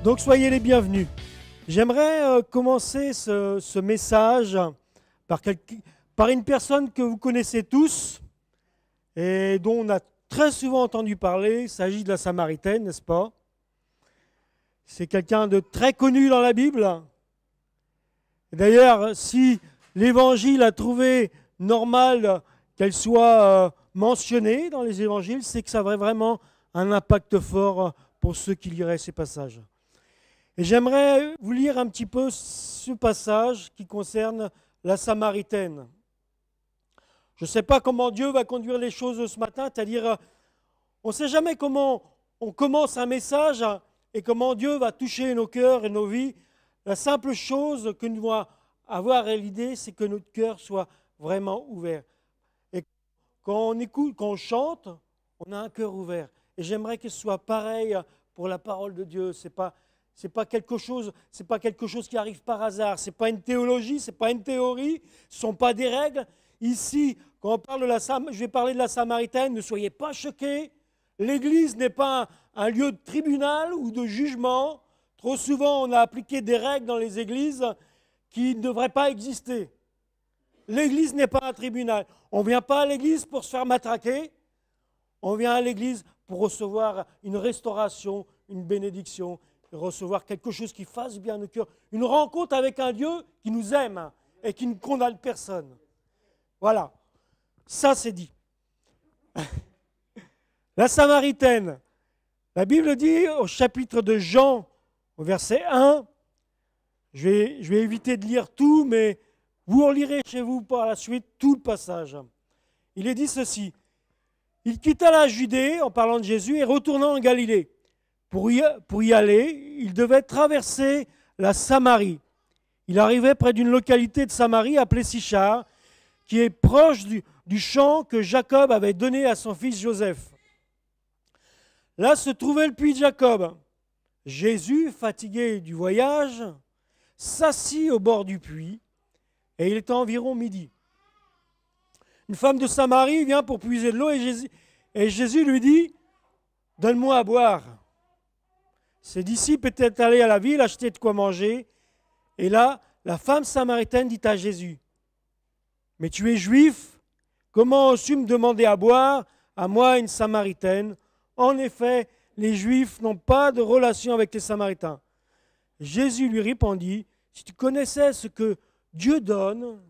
Donc soyez les bienvenus. J'aimerais commencer ce message par une personne que vous connaissez tous et dont on a très souvent entendu parler. Il s'agit de la Samaritaine, n'est-ce pas? C'est quelqu'un de très connu dans la Bible. D'ailleurs, si l'Évangile a trouvé normal qu'elle soit mentionnée dans les Évangiles, c'est que ça aurait vraiment un impact fort pour ceux qui liraient ces passages. Et j'aimerais vous lire un petit peu ce passage qui concerne la Samaritaine. Je ne sais pas comment Dieu va conduire les choses ce matin, c'est-à-dire on ne sait jamais comment on commence un message et comment Dieu va toucher nos cœurs et nos vies. La simple chose que nous devons avoir à l'idée, c'est que notre cœur soit vraiment ouvert. Et quand on écoute, quand on chante, on a un cœur ouvert. Et j'aimerais que ce soit pareil pour la parole de Dieu. C'est pas quelque chose qui arrive par hasard. C'est pas une théologie, c'est pas une théorie. Ce sont pas des règles. Ici, quand on parle je vais parler de la Samaritaine. Ne soyez pas choqués. L'Église n'est pas un lieu de tribunal ou de jugement. Trop souvent, on a appliqué des règles dans les églises qui ne devraient pas exister. L'Église n'est pas un tribunal. On ne vient pas à l'Église pour se faire matraquer. On vient à l'Église pour recevoir une restauration, une bénédiction, recevoir quelque chose qui fasse bien au cœur. Une rencontre avec un Dieu qui nous aime et qui ne condamne personne. Voilà, ça c'est dit. La Samaritaine, la Bible dit au chapitre de Jean, au verset 1, je vais éviter de lire tout, mais vous relirez chez vous par la suite tout le passage. Il est dit ceci: il quitta la Judée, en parlant de Jésus, et retournant en Galilée. Pour y aller, il devait traverser la Samarie. Il arrivait près d'une localité de Samarie appelée Sichar, qui est proche du champ que Jacob avait donné à son fils Joseph. Là se trouvait le puits de Jacob. Jésus, fatigué du voyage, s'assit au bord du puits, et il était environ midi. Une femme de Samarie vient pour puiser de l'eau, et Jésus lui dit: « Donne-moi à boire. » Ses disciples étaient allés à la ville acheter de quoi manger, et là, la femme samaritaine dit à Jésus: « Mais tu es juif, comment oses-tu me demander à boire, à moi une Samaritaine? En effet, les Juifs n'ont pas de relation avec les Samaritains. » Jésus lui répondit: « Si tu connaissais ce que Dieu donne,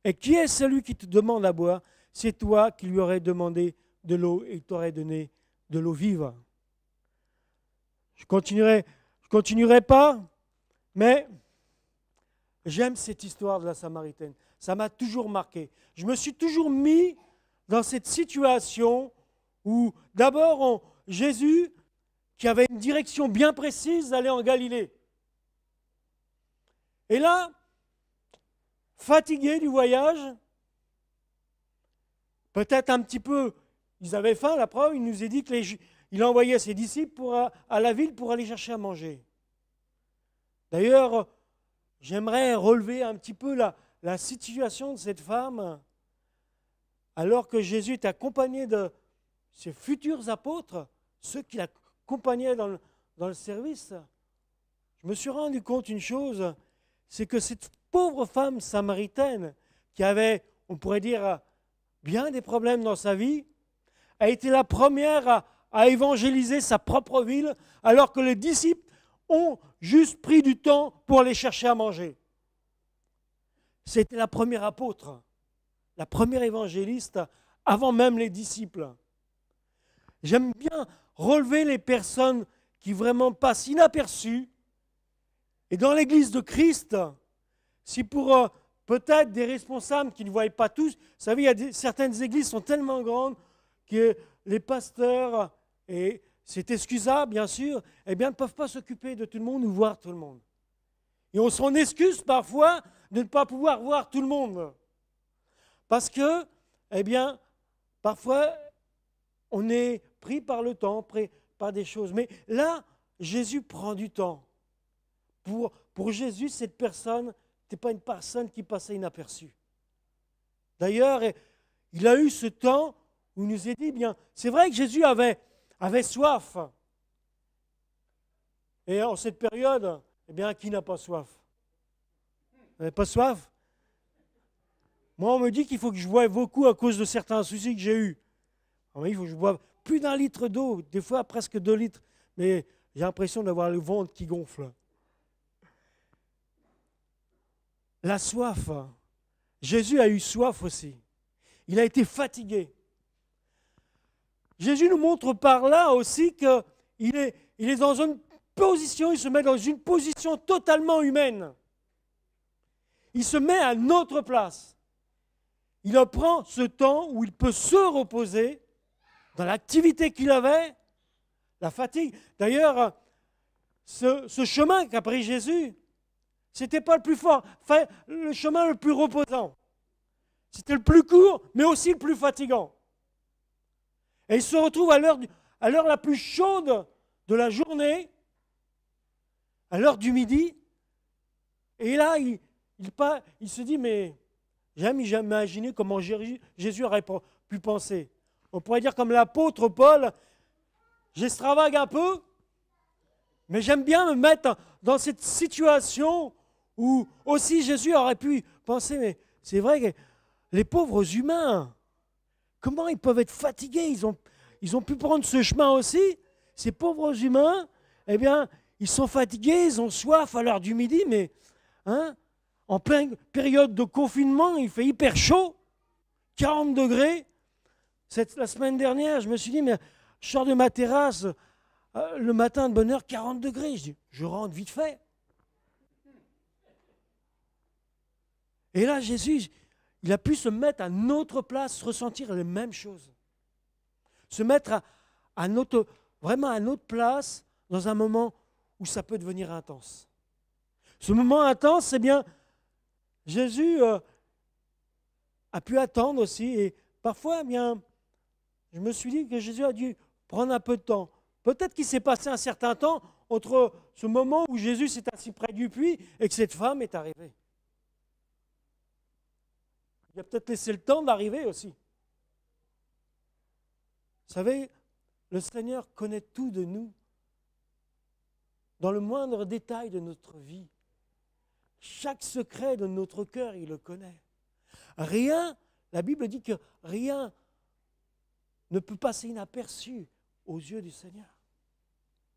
et qui est celui qui te demande à boire, c'est toi qui lui aurais demandé de l'eau et il t'aurait donné de l'eau vive. » Je continuerai pas, mais j'aime cette histoire de la Samaritaine. Ça m'a toujours marqué. Je me suis toujours mis dans cette situation où d'abord Jésus, qui avait une direction bien précise, allait en Galilée. Et là, fatigué du voyage, peut-être un petit peu, ils avaient faim, la preuve, il nous est dit qu'il envoyait ses disciples à la ville pour aller chercher à manger. D'ailleurs, j'aimerais relever un petit peu la situation de cette femme, alors que Jésus est accompagné de ses futurs apôtres, ceux qui l'accompagnaient dans le service. Je me suis rendu compte d'une chose, c'est que cette pauvre femme samaritaine, qui avait, on pourrait dire, bien des problèmes dans sa vie, a été la première à évangéliser sa propre ville, alors que les disciples ont juste pris du temps pour aller chercher à manger. C'était la première apôtre, la première évangéliste, avant même les disciples. J'aime bien relever les personnes qui vraiment passent inaperçues. Et dans l'Église de Christ, si pour peut-être des responsables qui ne voient pas tous, vous savez, certaines églises sont tellement grandes que les pasteurs, et c'est excusable bien sûr, eh bien, ne peuvent pas s'occuper de tout le monde ou voir tout le monde. Et on s'en excuse parfois de ne pas pouvoir voir tout le monde. Parce que, eh bien, parfois, on est pris par le temps, pris par des choses. Mais là, Jésus prend du temps. Pour Jésus, cette personne n'était pas une personne qui passait inaperçue. D'ailleurs, il a eu ce temps où il nous est dit, bien, c'est vrai que Jésus avait soif. Et en cette période, eh bien, qui n'a pas soif? Vous n'avez pas soif? Moi, on me dit qu'il faut que je boive beaucoup à cause de certains soucis que j'ai eus. Il faut que je boive plus d'1 litre d'eau, des fois presque 2 litres. Mais j'ai l'impression d'avoir le ventre qui gonfle. La soif. Jésus a eu soif aussi. Il a été fatigué. Jésus nous montre par là aussi qu'il est dans une position, il se met dans une position totalement humaine. Il se met à notre place. Il prend ce temps où il peut se reposer dans l'activité qu'il avait, la fatigue. D'ailleurs, ce chemin qu'a pris Jésus, ce n'était pas le plus fort, enfin, le chemin le plus reposant. C'était le plus court, mais aussi le plus fatigant. Et il se retrouve à l'heure la plus chaude de la journée, à l'heure du midi. Et là, il se dit, mais j'ai jamais imaginé comment Jésus aurait pu penser. On pourrait dire comme l'apôtre Paul, j'extravague un peu, mais j'aime bien me mettre dans cette situation où aussi Jésus aurait pu penser, mais c'est vrai que les pauvres humains, comment ils peuvent être fatigués? Ils ont pu prendre ce chemin aussi. Ces pauvres humains, eh bien, ils sont fatigués, ils ont soif à l'heure du midi, mais en pleine période de confinement, il fait hyper chaud, 40 degrés. La semaine dernière, je me suis dit, mais je sors de ma terrasse le matin de bonne heure, 40 degrés. Je dis, je rentre vite fait. Et là, Jésus, il a pu se mettre à notre place, ressentir les mêmes choses. Se mettre vraiment à notre place dans un moment où ça peut devenir intense. Ce moment intense, c'est bien, Jésus a pu attendre aussi. Et parfois, eh bien, je me suis dit que Jésus a dû prendre un peu de temps. Peut-être qu'il s'est passé un certain temps entre ce moment où Jésus s'est assis près du puits et que cette femme est arrivée. Il a peut-être laissé le temps d'arriver aussi. Vous savez, le Seigneur connaît tout de nous, dans le moindre détail de notre vie. Chaque secret de notre cœur, il le connaît. Rien, la Bible dit que rien ne peut passer inaperçu aux yeux du Seigneur.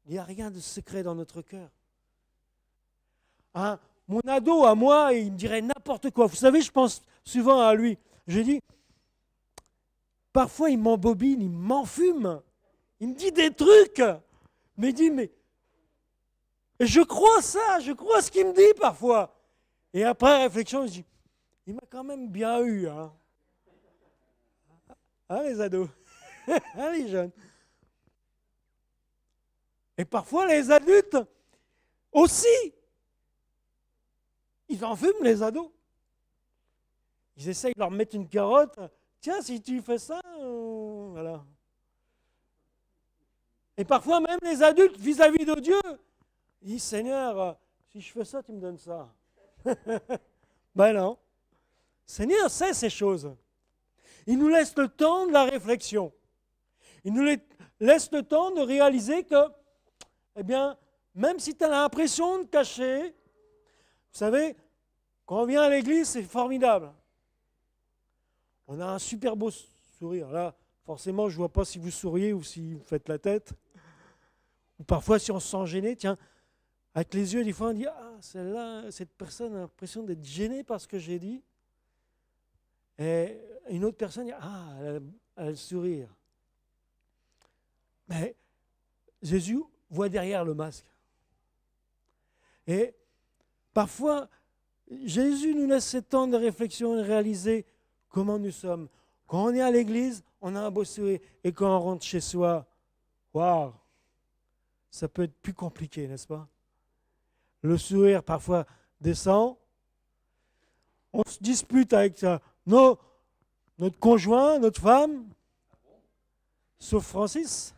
Il n'y a rien de secret dans notre cœur. Mon ado à moi, il me dirait n'importe quoi. Vous savez, je pense souvent à lui. Je dis, parfois il m'embobine, il m'enfume. Il me dit des trucs. Mais il dit, mais... Et je crois ça, je crois ce qu'il me dit parfois. Et après réflexion, je dis, il m'a quand même bien eu. Hein, les ados, les jeunes. Et parfois les adultes aussi. Ils enfument les ados. Ils essayent de leur mettre une carotte. Tiens, si tu fais ça, voilà. Et parfois même les adultes vis-à-vis de Dieu, ils disent, Seigneur, si je fais ça, tu me donnes ça. Ben non. Seigneur sait ces choses. Il nous laisse le temps de la réflexion. Il nous laisse le temps de réaliser que, eh bien, même si tu as l'impression de cacher, vous savez, quand on vient à l'église, c'est formidable. On a un super beau sourire. Là, forcément, je ne vois pas si vous souriez ou si vous faites la tête. Ou parfois, si on se sent gêné, tiens, avec les yeux, des fois, on dit, celle-là, cette personne a l'impression d'être gênée par ce que j'ai dit. Et une autre personne dit, elle a le sourire. Mais Jésus voit derrière le masque. Et parfois, Jésus nous laisse ce temps de réflexion et de réaliser comment nous sommes. Quand on est à l'église, on a un beau sourire. Et quand on rentre chez soi, waouh, ça peut être plus compliqué, n'est-ce pas? Le sourire parfois descend. On se dispute avec notre conjoint, notre femme, sauf Francis,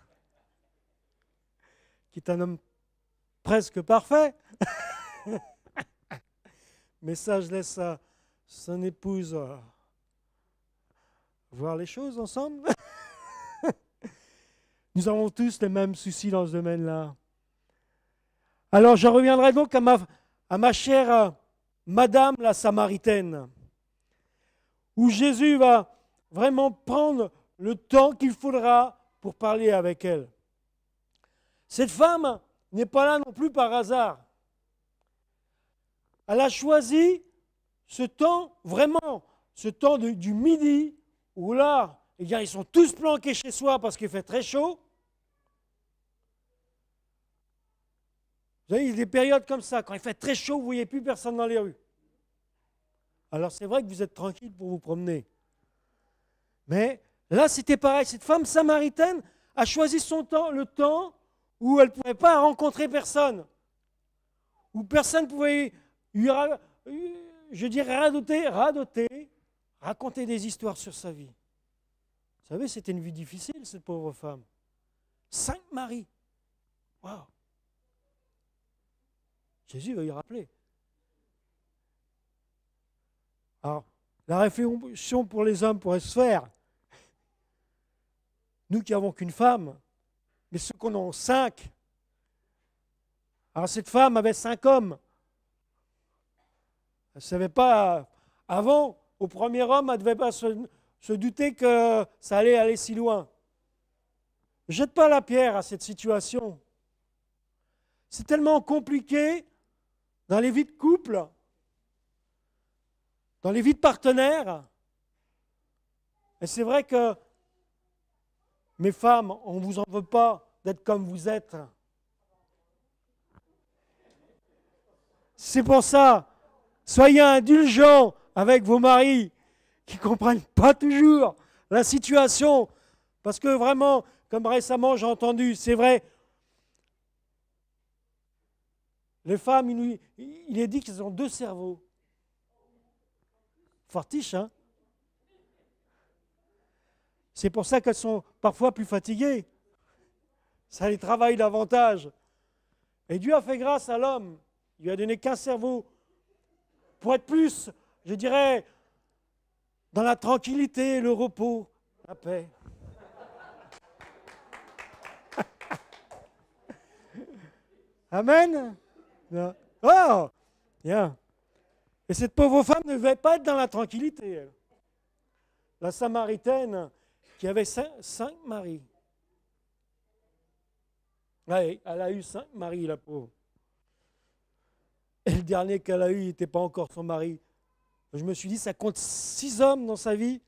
qui est un homme presque parfait. Mais ça, je laisse son épouse voir les choses ensemble. Nous avons tous les mêmes soucis dans ce domaine-là. Alors je reviendrai donc à ma chère Madame la Samaritaine, où Jésus va vraiment prendre le temps qu'il faudra pour parler avec elle. Cette femme n'est pas là non plus par hasard. Elle a choisi ce temps, vraiment, ce temps du midi, où là, eh bien, ils sont tous planqués chez soi parce qu'il fait très chaud. Vous voyez, il y a des périodes comme ça, quand il fait très chaud, vous ne voyez plus personne dans les rues. Alors c'est vrai que vous êtes tranquille pour vous promener. Mais là, c'était pareil. Cette femme samaritaine a choisi son temps, le temps où elle ne pouvait pas rencontrer personne, où personne ne pouvait lui, je dirais, radoter, raconter des histoires sur sa vie. Vous savez, c'était une vie difficile, cette pauvre femme. 5 maris. Waouh! Jésus va y rappeler. Alors, la réflexion pour les hommes pourrait se faire. Nous qui n'avons qu'une femme, mais ceux qu'on a 5. Alors, cette femme avait 5 hommes. Elle ne savait pas, avant, au premier homme, elle ne devait pas se douter que ça allait aller si loin. Ne jette pas la pierre à cette situation. C'est tellement compliqué dans les vies de couple, dans les vies de partenaires. Et c'est vrai que, mes femmes, on ne vous en veut pas d'être comme vous êtes. C'est pour ça, soyez indulgents avec vos maris qui ne comprennent pas toujours la situation. Parce que vraiment, comme récemment j'ai entendu, c'est vrai, les femmes, il est dit qu'elles ont 2 cerveaux. Fortiche, hein? C'est pour ça qu'elles sont parfois plus fatiguées. Ça les travaille davantage. Et Dieu a fait grâce à l'homme. Il lui a donné qu'un cerveau pour être plus, je dirais, dans la tranquillité, le repos, la paix. Amen. Oh, bien. Et cette pauvre femme ne devait pas être dans la tranquillité, elle. La Samaritaine qui avait 5 maris. Ouais, elle a eu 5 maris, la pauvre. Et le dernier qu'elle a eu, il n'était pas encore son mari. Je me suis dit, ça compte 6 hommes dans sa vie.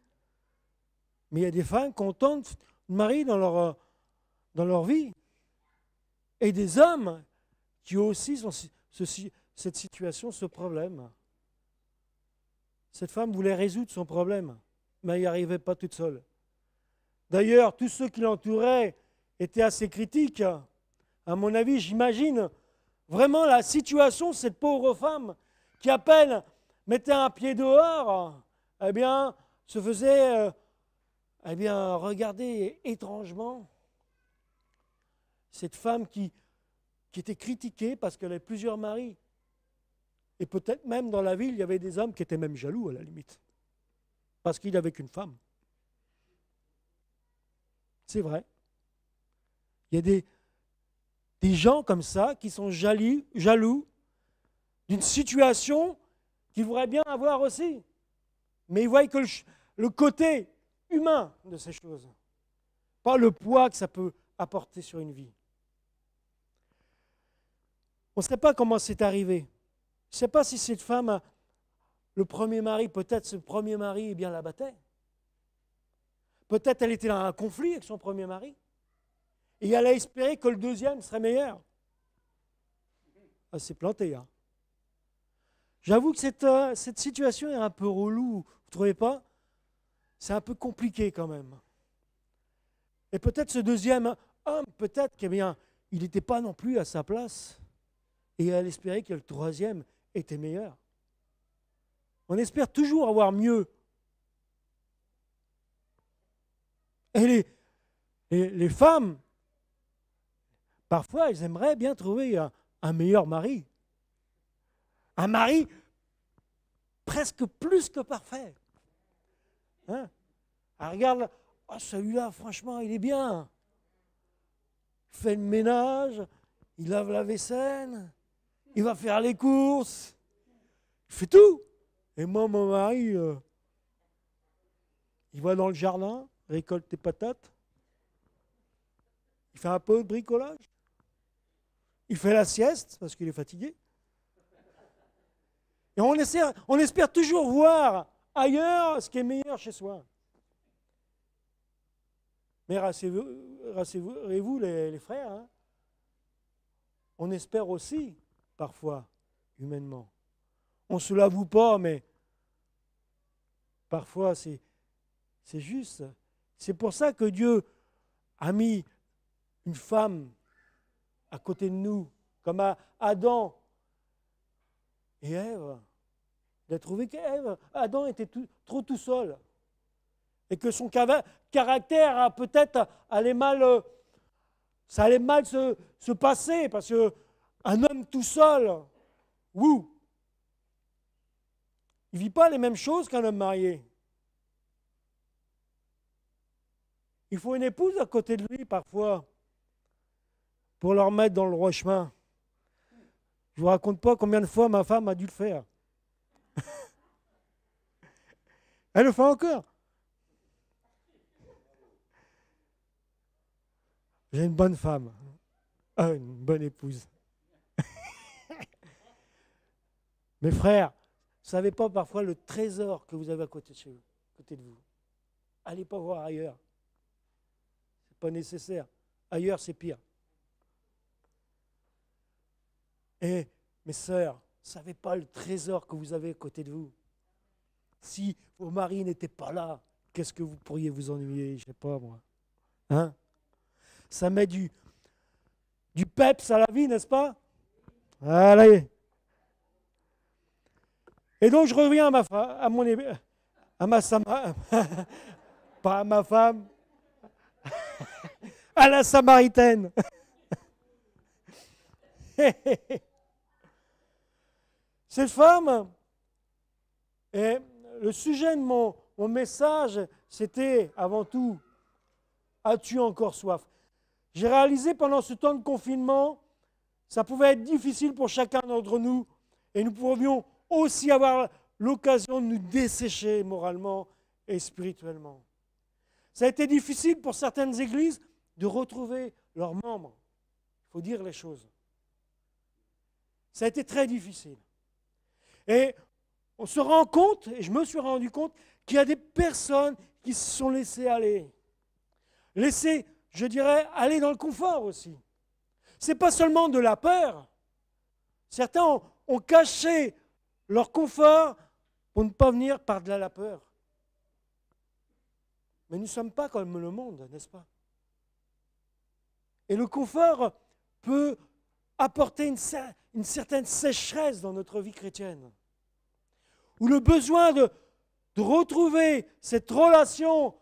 Mais il y a des femmes qui ont tant de maris dans leur vie. Et des hommes qui aussi ont cette situation, ce problème. Cette femme voulait résoudre son problème, mais elle n'y arrivait pas toute seule. D'ailleurs, tous ceux qui l'entouraient étaient assez critiques. À mon avis, j'imagine vraiment la situation de cette pauvre femme qui, à peine mettait un pied dehors, eh bien, se faisait regarder étrangement. Cette femme qui était critiquée parce qu'elle avait plusieurs maris. Et peut-être même dans la ville, il y avait des hommes qui étaient même jaloux à la limite, parce qu'il n'avait qu'une femme. C'est vrai. Il y a des gens comme ça qui sont jaloux d'une situation qu'ils voudraient bien avoir aussi. Mais ils voient que le côté humain de ces choses, pas le poids que ça peut apporter sur une vie. On ne sait pas comment c'est arrivé. Je ne sais pas si cette femme, le premier mari, peut-être ce premier mari, eh bien, la battait. Peut-être elle était dans un conflit avec son premier mari. Et elle a espéré que le deuxième serait meilleur. Elle s'est plantée. Hein. J'avoue que cette situation est un peu relou, vous ne trouvez pas? C'est un peu compliqué quand même. Et peut-être ce deuxième homme, peut-être qu'il n'était pas non plus à sa place. Et elle espérait que le troisième était meilleur. On espère toujours avoir mieux. Et les femmes, parfois, elles aimeraient bien trouver un meilleur mari. Un mari presque plus que parfait. Hein? Elle regarde, oh, celui-là, franchement, il est bien. Il fait le ménage, il lave la vaisselle, il va faire les courses, il fait tout. Et moi, mon mari, il va dans le jardin, récolte des patates, il fait un peu de bricolage, il fait la sieste parce qu'il est fatigué. Et on espère toujours voir ailleurs ce qui est meilleur chez soi. Mais rassurez-vous les frères, hein, on espère aussi, parfois, humainement. On ne se l'avoue pas, mais parfois c'est juste. C'est pour ça que Dieu a mis une femme à côté de nous, comme Adam et Ève. Il a trouvé qu'Adam était trop tout seul. Et que son caractère a peut-être ça allait mal se passer, parce qu'un homme tout seul, il ne vit pas les mêmes choses qu'un homme marié. Il faut une épouse à côté de lui parfois pour leur mettre dans le droit chemin. Je ne vous raconte pas combien de fois ma femme a dû le faire. Elle le fait encore. J'ai une bonne femme. Une bonne épouse. Mes frères, vous ne savez pas parfois le trésor que vous avez à côté de vous. Allez pas voir ailleurs. Ce n'est pas nécessaire. Ailleurs, c'est pire. Et mes sœurs, vous ne savez pas le trésor que vous avez à côté de vous. Si vos maris n'étaient pas là, qu'est-ce que vous pourriez vous ennuyer? Je ne sais pas, moi. Hein? Ça met du peps à la vie, n'est-ce pas? Allez. Et donc, je reviens pas à ma femme, à la Samaritaine. Cette femme, et le sujet de mon message, c'était avant tout, as-tu encore soif? J'ai réalisé pendant ce temps de confinement, ça pouvait être difficile pour chacun d'entre nous, et nous pouvions aussi avoir l'occasion de nous dessécher moralement et spirituellement. Ça a été difficile pour certaines églises de retrouver leurs membres. Il faut dire les choses. Ça a été très difficile. Et on se rend compte, et je me suis rendu compte, qu'il y a des personnes qui se sont laissées aller. Laissées, je dirais, aller dans le confort aussi. Ce n'est pas seulement de la peur. Certains ont caché leur confort pour ne pas venir par-delà la peur. Mais nous ne sommes pas comme le monde, n'est-ce pas? Et le confort peut apporter une certaine sécheresse dans notre vie chrétienne. Ou le besoin de retrouver cette relation,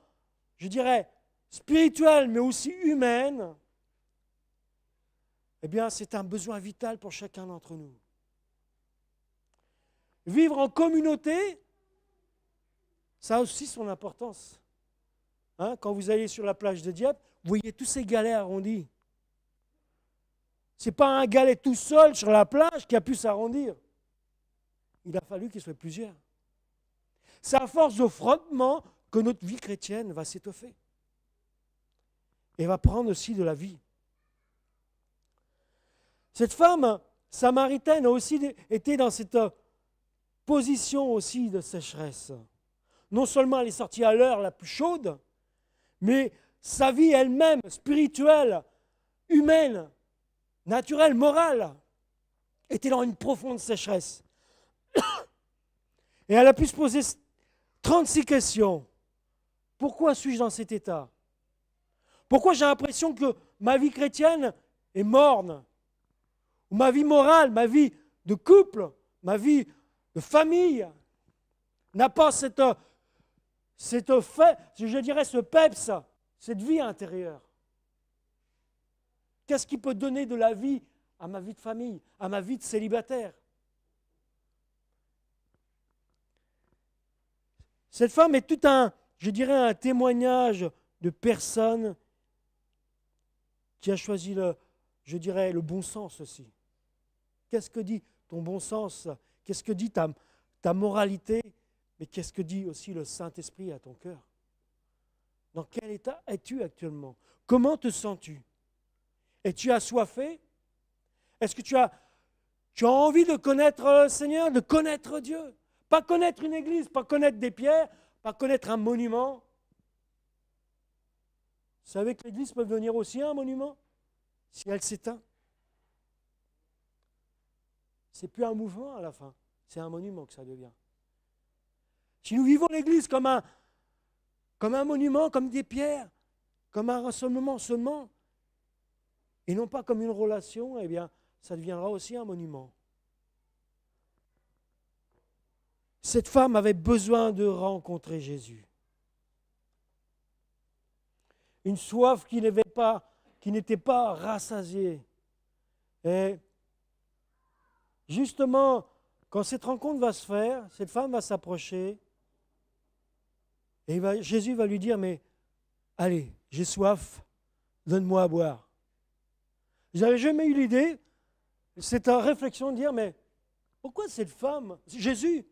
je dirais, spirituelle, mais aussi humaine, eh bien, c'est un besoin vital pour chacun d'entre nous. Vivre en communauté, ça a aussi son importance. Hein, quand vous allez sur la plage de Dieppe, vous voyez tous ces galets arrondis. Ce n'est pas un galet tout seul sur la plage qui a pu s'arrondir. Il a fallu qu'il soit plusieurs. C'est à force de frottement que notre vie chrétienne va s'étoffer. Et va prendre aussi de la vie. Cette femme samaritaine a aussi été dans cette position aussi de sécheresse. Non seulement elle est sortie à l'heure la plus chaude, mais sa vie elle-même, spirituelle, humaine, naturelle, morale, était dans une profonde sécheresse. Et elle a pu se poser 36 questions. Pourquoi suis-je dans cet état? Pourquoi j'ai l'impression que ma vie chrétienne est morne? Ou ma vie morale, ma vie de couple, ma vie de famille n'a pas ce peps, cette vie intérieure. Qu'est-ce qui peut donner de la vie à ma vie de famille, à ma vie de célibataire? Cette femme est tout un témoignage de personne qui a choisi je dirais, le bon sens aussi. Qu'est-ce que dit ton bon sens? Qu'est-ce que dit ta moralité? Mais qu'est-ce que dit aussi le Saint-Esprit à ton cœur? Dans quel état es-tu actuellement? Comment te sens-tu? Es-tu assoiffé? Est-ce que tu as envie de connaître le Seigneur, de connaître Dieu? Pas connaître une église, pas connaître des pierres, pas connaître un monument. Vous savez que l'église peut devenir aussi un monument si elle s'éteint. C'est plus un mouvement à la fin, c'est un monument que ça devient. Si nous vivons l'église comme un monument, comme des pierres, comme un rassemblement seulement, et non pas comme une relation, eh bien, ça deviendra aussi un monument. Cette femme avait besoin de rencontrer Jésus. Une soif qui n'était pas rassasiée. Et justement, quand cette rencontre va se faire, cette femme va s'approcher, et Jésus va lui dire, mais allez, j'ai soif, donne-moi à boire. Je n'avais jamais eu l'idée, cette réflexion de dire, mais pourquoi cette femme, Jésus,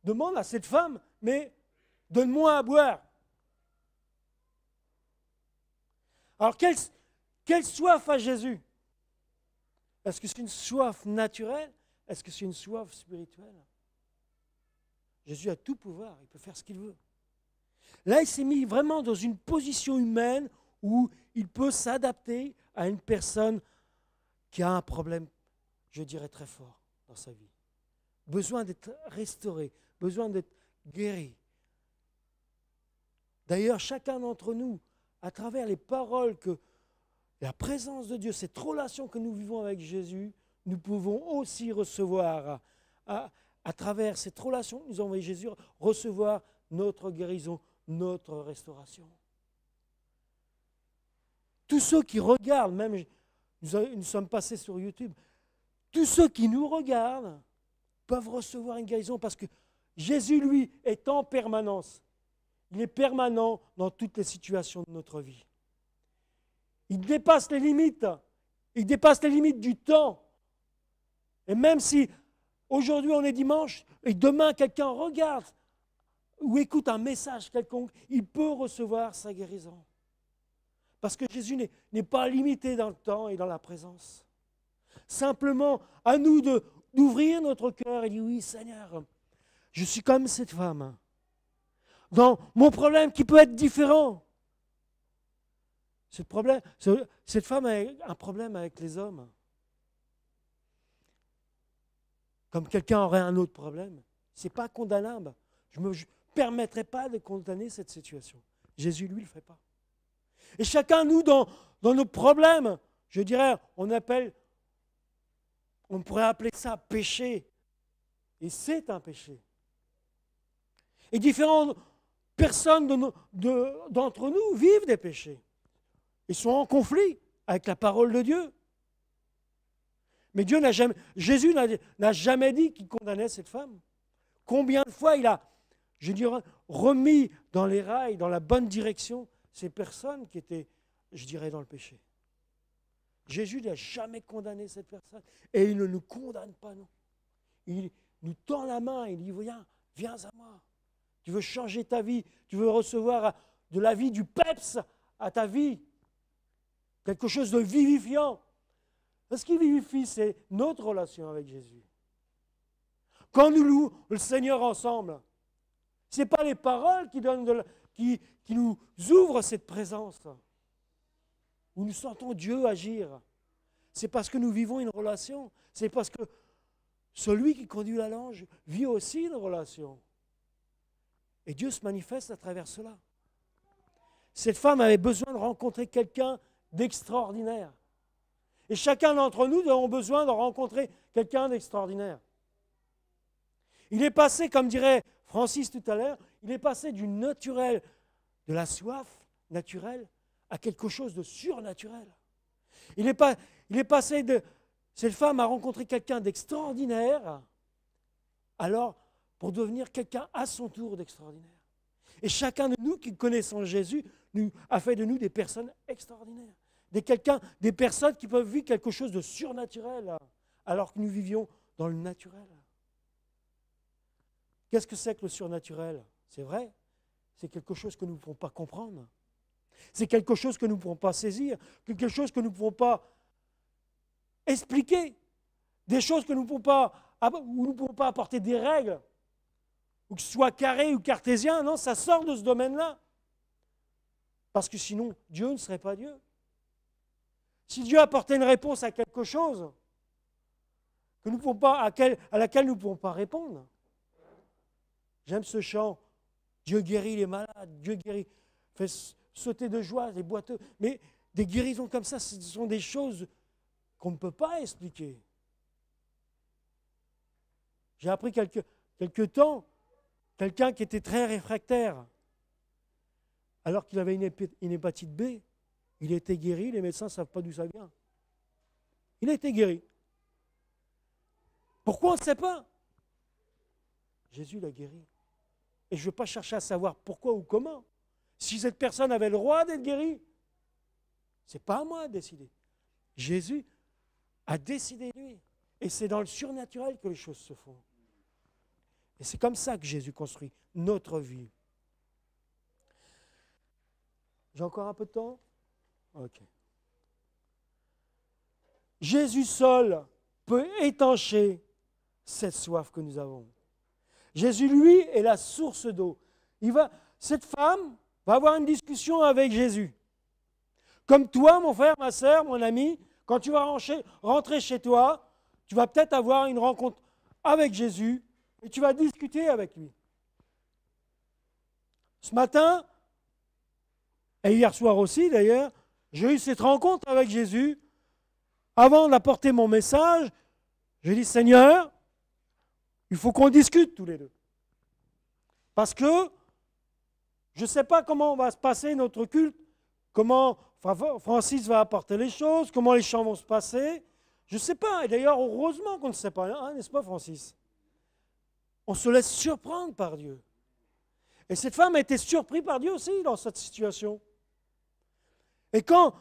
demande à cette femme, mais donne-moi à boire. Alors, quelle soif a Jésus? Est-ce que c'est une soif naturelle? Est-ce que c'est une soif spirituelle? Jésus a tout pouvoir, il peut faire ce qu'il veut. Là, il s'est mis vraiment dans une position humaine où il peut s'adapter à une personne qui a un problème, je dirais, très fort dans sa vie. Besoin d'être restauré, besoin d'être guéri. D'ailleurs, chacun d'entre nous, à travers les paroles la présence de Dieu, cette relation que nous vivons avec Jésus, nous pouvons aussi recevoir, à travers cette relation que nous avons avec Jésus, recevoir notre guérison, notre restauration. Tous ceux qui regardent, même nous sommes passés sur YouTube, tous ceux qui nous regardent peuvent recevoir une guérison parce que Jésus, lui, est en permanence. Il est permanent dans toutes les situations de notre vie. Il dépasse les limites. Il dépasse les limites du temps. Et même si aujourd'hui on est dimanche et demain quelqu'un regarde ou écoute un message quelconque, il peut recevoir sa guérison. Parce que Jésus n'est pas limité dans le temps et dans la présence. Simplement, à nous d'ouvrir notre cœur et dire, oui Seigneur, je suis comme cette femme. Dans mon problème qui peut être différent. Cette femme a un problème avec les hommes. Comme quelqu'un aurait un autre problème. Ce n'est pas condamnable. Je ne me permettrai pas de condamner cette situation. Jésus, lui, ne le fait pas. Et chacun, nous, dans nos problèmes, je dirais, on pourrait appeler ça péché. Et c'est un péché. Et différentes personnes d'entre nous vivent des péchés. Ils sont en conflit avec la parole de Dieu. Mais Jésus n'a jamais dit qu'il condamnait cette femme. Combien de fois il a, je dirais, remis dans les rails, dans la bonne direction, ces personnes qui étaient, je dirais, dans le péché. Jésus n'a jamais condamné cette personne. Et il ne nous condamne pas, non. Il nous tend la main, il dit, viens à moi. Tu veux changer ta vie, tu veux recevoir de la vie, du peps à ta vie. Quelque chose de vivifiant. Ce qui vivifie, c'est notre relation avec Jésus. Quand nous louons le Seigneur ensemble, ce n'est pas les paroles qui nous ouvrent cette présence, où nous sentons Dieu agir. C'est parce que nous vivons une relation. C'est parce que celui qui conduit la langue vit aussi une relation. Et Dieu se manifeste à travers cela. Cette femme avait besoin de rencontrer quelqu'un d'extraordinaire. Et chacun d'entre nous avons besoin de rencontrer quelqu'un d'extraordinaire. Il est passé, comme dirait Francis tout à l'heure, il est passé du naturel, de la soif naturelle, à quelque chose de surnaturel. Il est passé de... Cette femme a rencontré quelqu'un d'extraordinaire, alors pour devenir quelqu'un à son tour d'extraordinaire. Et chacun de nous qui connaissons Jésus a fait de nous des personnes extraordinaires. des personnes qui peuvent vivre quelque chose de surnaturel, alors que nous vivions dans le naturel. Qu'est-ce que c'est que le surnaturel? C'est vrai, c'est quelque chose que nous ne pouvons pas comprendre. C'est quelque chose que nous ne pouvons pas saisir, quelque chose que nous ne pouvons pas expliquer, des choses que nous ne pouvons pas, où nous ne pouvons pas apporter des règles, ou que ce soit carré ou cartésien, non, ça sort de ce domaine-là. Parce que sinon, Dieu ne serait pas Dieu. Si Dieu apportait une réponse à quelque chose que nous pouvons pas, à laquelle nous ne pouvons pas répondre. J'aime ce chant. Dieu guérit les malades, Dieu guérit, fait sauter de joie les boiteux. Mais des guérisons comme ça, ce sont des choses qu'on ne peut pas expliquer. J'ai appris quelque temps, quelqu'un qui était très réfractaire, alors qu'il avait une hépatite B, il était guéri, les médecins ne savent pas d'où ça vient. Il a été guéri. Pourquoi on ne sait pas? Jésus l'a guéri. Et je ne veux pas chercher à savoir pourquoi ou comment. Si cette personne avait le droit d'être guérie, ce n'est pas à moi de décider. Jésus a décidé lui. Et c'est dans le surnaturel que les choses se font. Et c'est comme ça que Jésus construit notre vie. J'ai encore un peu de temps? Ok. Jésus seul peut étancher cette soif que nous avons. Jésus, lui, est la source d'eau. Cette femme va avoir une discussion avec Jésus. Comme toi, mon frère, ma soeur, mon ami, quand tu vas rentrer chez toi, tu vas peut-être avoir une rencontre avec Jésus et tu vas discuter avec lui. Ce matin, et hier soir aussi d'ailleurs, j'ai eu cette rencontre avec Jésus. Avant d'apporter mon message, j'ai dit, Seigneur, il faut qu'on discute tous les deux. Parce que je ne sais pas comment va se passer notre culte, comment Francis va apporter les choses, comment les chants vont se passer. Je ne sais pas. Et d'ailleurs, heureusement qu'on ne sait pas, hein, n'est-ce pas, Francis? On se laisse surprendre par Dieu. Et cette femme a été surprise par Dieu aussi dans cette situation. Et quand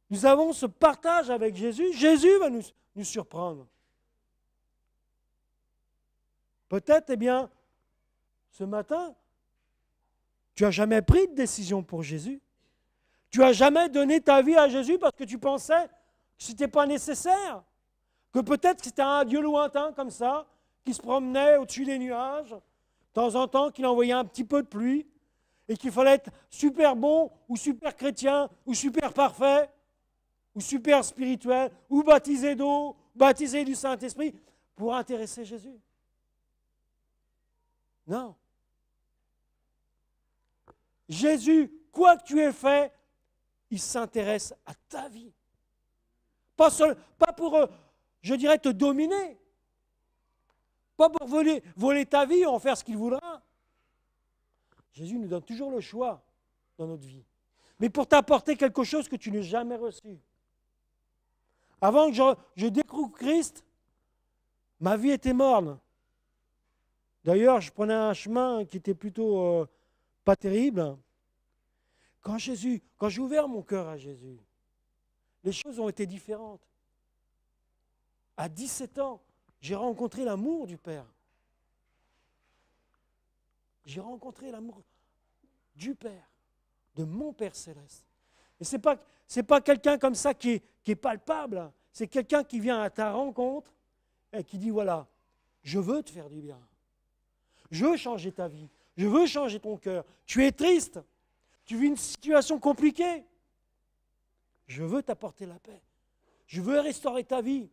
nous avons ce partage avec Jésus, Jésus va nous surprendre. Peut-être, eh bien, ce matin, tu n'as jamais pris de décision pour Jésus. Tu n'as jamais donné ta vie à Jésus parce que tu pensais que ce n'était pas nécessaire. Que peut-être que c'était un Dieu lointain comme ça, qui se promenait au-dessus des nuages, de temps en temps qu'il envoyait un petit peu de pluie, et qu'il fallait être super bon, ou super chrétien, ou super parfait, ou super spirituel, ou baptisé d'eau, baptisé du Saint-Esprit, pour intéresser Jésus. Non. Jésus, quoi que tu aies fait, il s'intéresse à ta vie. Pas pour, je dirais, te dominer. Pas pour voler ta vie ou en faire ce qu'il voudra. Jésus nous donne toujours le choix dans notre vie. Mais pour t'apporter quelque chose que tu n'as jamais reçu. Avant que je découvre Christ, ma vie était morne. D'ailleurs, je prenais un chemin qui était plutôt pas terrible. Quand j'ai ouvert mon cœur à Jésus, les choses ont été différentes. À 17 ans, j'ai rencontré l'amour du Père. J'ai rencontré l'amour du Père, de mon Père céleste. Et ce n'est pas quelqu'un comme ça qui est palpable. C'est quelqu'un qui vient à ta rencontre et qui dit, voilà, je veux te faire du bien. Je veux changer ta vie. Je veux changer ton cœur. Tu es triste. Tu vis une situation compliquée. Je veux t'apporter la paix. Je veux restaurer ta vie.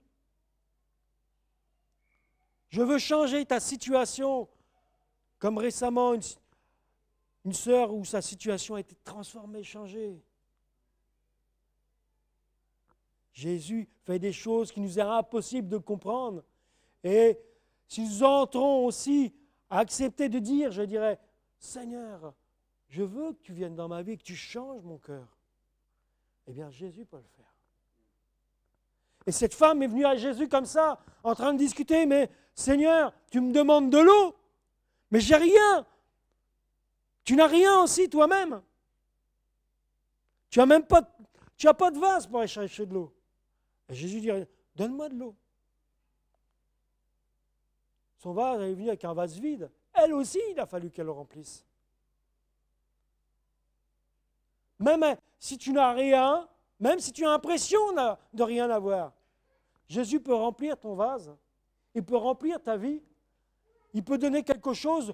Je veux changer ta situation. Comme récemment, une sœur où sa situation a été transformée, changée. Jésus fait des choses qui nous est impossible de comprendre. Et si nous entrons aussi à accepter de dire, je dirais, Seigneur, je veux que tu viennes dans ma vie, que tu changes mon cœur. Eh bien, Jésus peut le faire. Et cette femme est venue à Jésus comme ça, en train de discuter, mais Seigneur, tu me demandes de l'eau, mais j'ai rien. Tu n'as rien aussi toi-même. Tu Tu n'as pas de vase pour aller chercher de l'eau. Et Jésus dit, donne-moi de l'eau. Son vase, elle est venue avec un vase vide. Elle aussi, il a fallu qu'elle le remplisse. Même si tu n'as rien, même si tu as l'impression de rien avoir, Jésus peut remplir ton vase. Il peut remplir ta vie. Il peut donner quelque chose,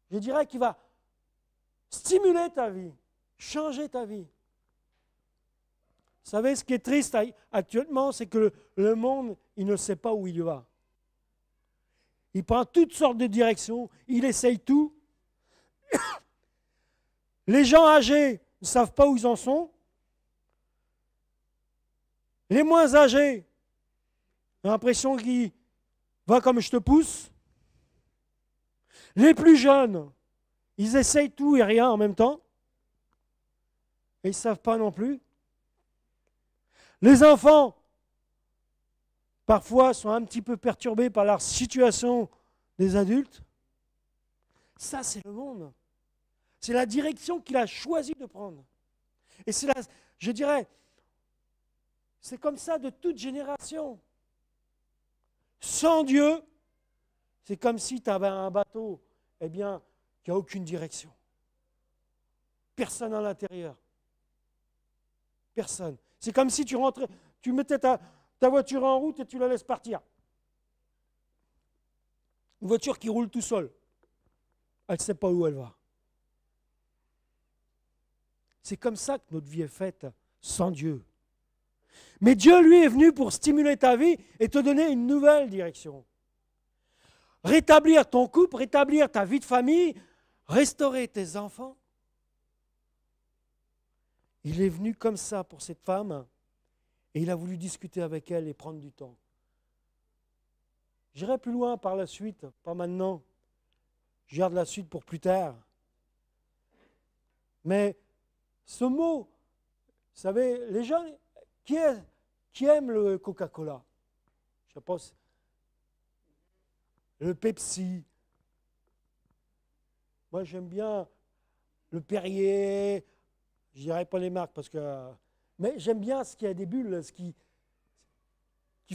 je dirais, qui va stimuler ta vie, changer ta vie. Vous savez, ce qui est triste actuellement, c'est que le monde, il ne sait pas où il va. Il prend toutes sortes de directions, il essaye tout. Les gens âgés ne savent pas où ils en sont. Les moins âgés ont l'impression qu'ils vont comme je te pousse. Les plus jeunes, ils essayent tout et rien en même temps. Et ils ne savent pas non plus. Les enfants, parfois, sont un petit peu perturbés par la situation des adultes. Ça, c'est le monde. C'est la direction qu'il a choisi de prendre. Et c'est je dirais, c'est comme ça de toute génération. Sans Dieu, c'est comme si tu avais un bateau, eh bien, qui n'a aucune direction. Personne à l'intérieur. Personne. C'est comme si tu rentrais, tu mettais ta voiture en route et tu la laisses partir. Une voiture qui roule tout seul. Elle ne sait pas où elle va. C'est comme ça que notre vie est faite, sans Dieu. Mais Dieu, lui, est venu pour stimuler ta vie et te donner une nouvelle direction. Rétablir ton couple, rétablir ta vie de famille, restaurer tes enfants. Il est venu comme ça pour cette femme et il a voulu discuter avec elle et prendre du temps. J'irai plus loin par la suite, pas maintenant. Je garde la suite pour plus tard. Mais ce mot, vous savez, les gens qui aiment le Coca-Cola, je sais pas, le Pepsi, moi j'aime bien le Perrier, je dirais pas les marques parce que, mais j'aime bien ce qui a des bulles, ce qui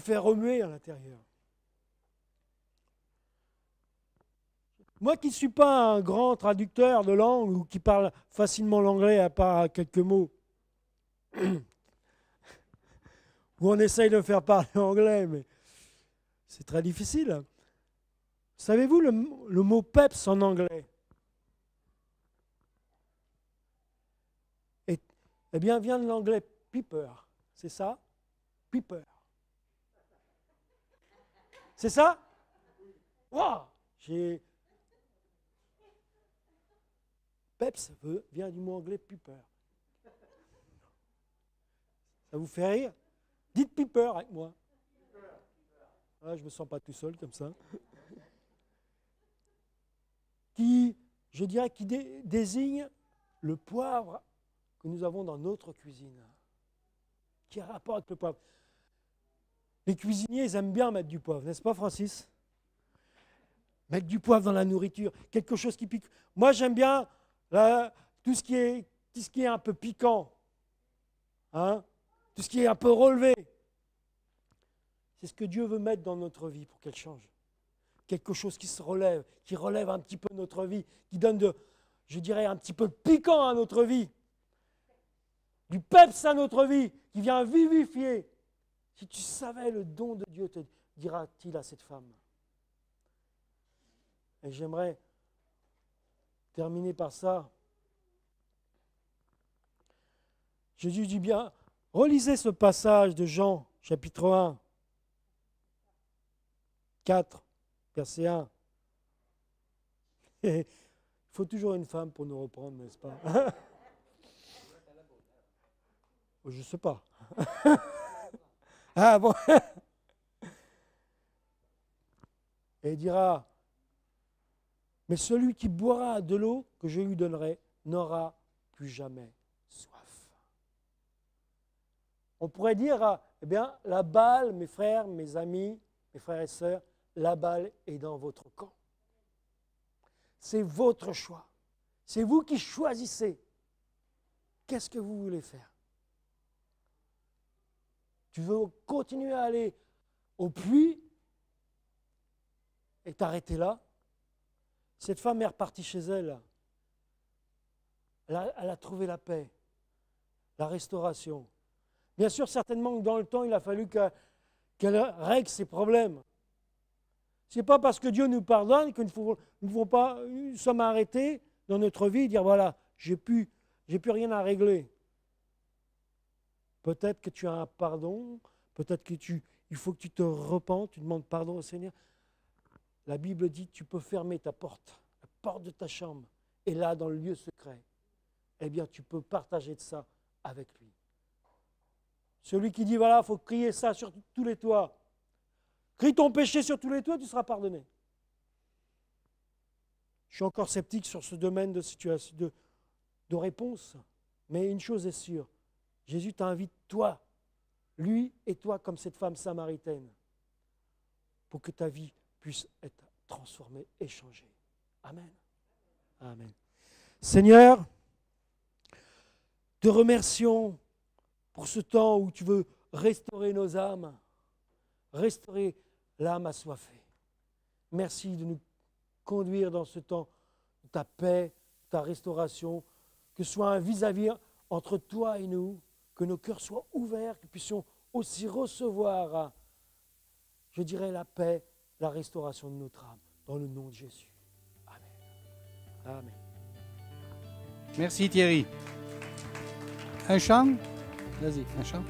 fait remuer à l'intérieur. Moi qui ne suis pas un grand traducteur de langue ou qui parle facilement l'anglais à part quelques mots, où on essaye de faire parler anglais, mais c'est très difficile. Savez-vous le mot peps en anglais? Eh bien, vient de l'anglais pepper. C'est ça? Pepper. C'est ça? Wow, Peps vient du mot anglais pepper. Ça vous fait rire? Dites pepper avec moi. Ah, je ne me sens pas tout seul comme ça. Je dirais, qui désigne le poivre que nous avons dans notre cuisine. Qui a rapport avec le poivre. Les cuisiniers, ils aiment bien mettre du poivre, n'est-ce pas, Francis? Mettre du poivre dans la nourriture, quelque chose qui pique. Moi, j'aime bien tout ce qui est un peu piquant, hein? Tout ce qui est un peu relevé. C'est ce que Dieu veut mettre dans notre vie pour qu'elle change. Quelque chose qui se relève, qui relève un petit peu notre vie, qui donne je dirais, un petit peu de piquant à notre vie. Du peps à notre vie, qui vient vivifier. Si tu savais le don de Dieu, te dira-t-il à cette femme. Et j'aimerais terminer par ça. Jésus dit bien, relisez ce passage de Jean, chapitre 1, 4, verset 1. Il faut toujours une femme pour nous reprendre, n'est-ce pas? Je ne sais pas. Ah bon. Et il dira, mais celui qui boira de l'eau que je lui donnerai n'aura plus jamais soif. On pourrait dire, eh bien, la balle, mes frères, mes amis, mes frères et sœurs, la balle est dans votre camp. C'est votre choix. C'est vous qui choisissez. Qu'est-ce que vous voulez faire? Tu veux continuer à aller au puits et t'arrêter là. Cette femme est repartie chez elle. Elle a trouvé la paix, la restauration. Bien sûr, certainement que dans le temps, il a fallu qu'elle règle ses problèmes. Ce n'est pas parce que Dieu nous pardonne que nous nous sommes arrêtés dans notre vie et dire voilà, j'ai plus rien à régler. Peut-être que tu as un pardon, peut-être qu'il faut que tu te repentes, tu demandes pardon au Seigneur. La Bible dit tu peux fermer ta porte, la porte de ta chambre, et là, dans le lieu secret, eh bien, tu peux partager de ça avec lui. Celui qui dit voilà, il faut crier ça sur tous les toits. Crie ton péché sur tous les toits, tu seras pardonné. Je suis encore sceptique sur ce domaine de réponse, mais une chose est sûre, Jésus t'invite, toi, lui et toi, comme cette femme samaritaine, pour que ta vie puisse être transformée et changée. Amen. Amen. Seigneur, te remercions pour ce temps où tu veux restaurer nos âmes, restaurer l'âme assoiffée. Merci de nous conduire dans ce temps de ta paix, de ta restauration, que ce soit un vis-à-vis entre toi et nous, que nos cœurs soient ouverts, que nous puissions aussi recevoir, je dirais, la paix, la restauration de notre âme, dans le nom de Jésus. Amen. Amen. Merci Thierry. Un chant? Vas-y, un chant.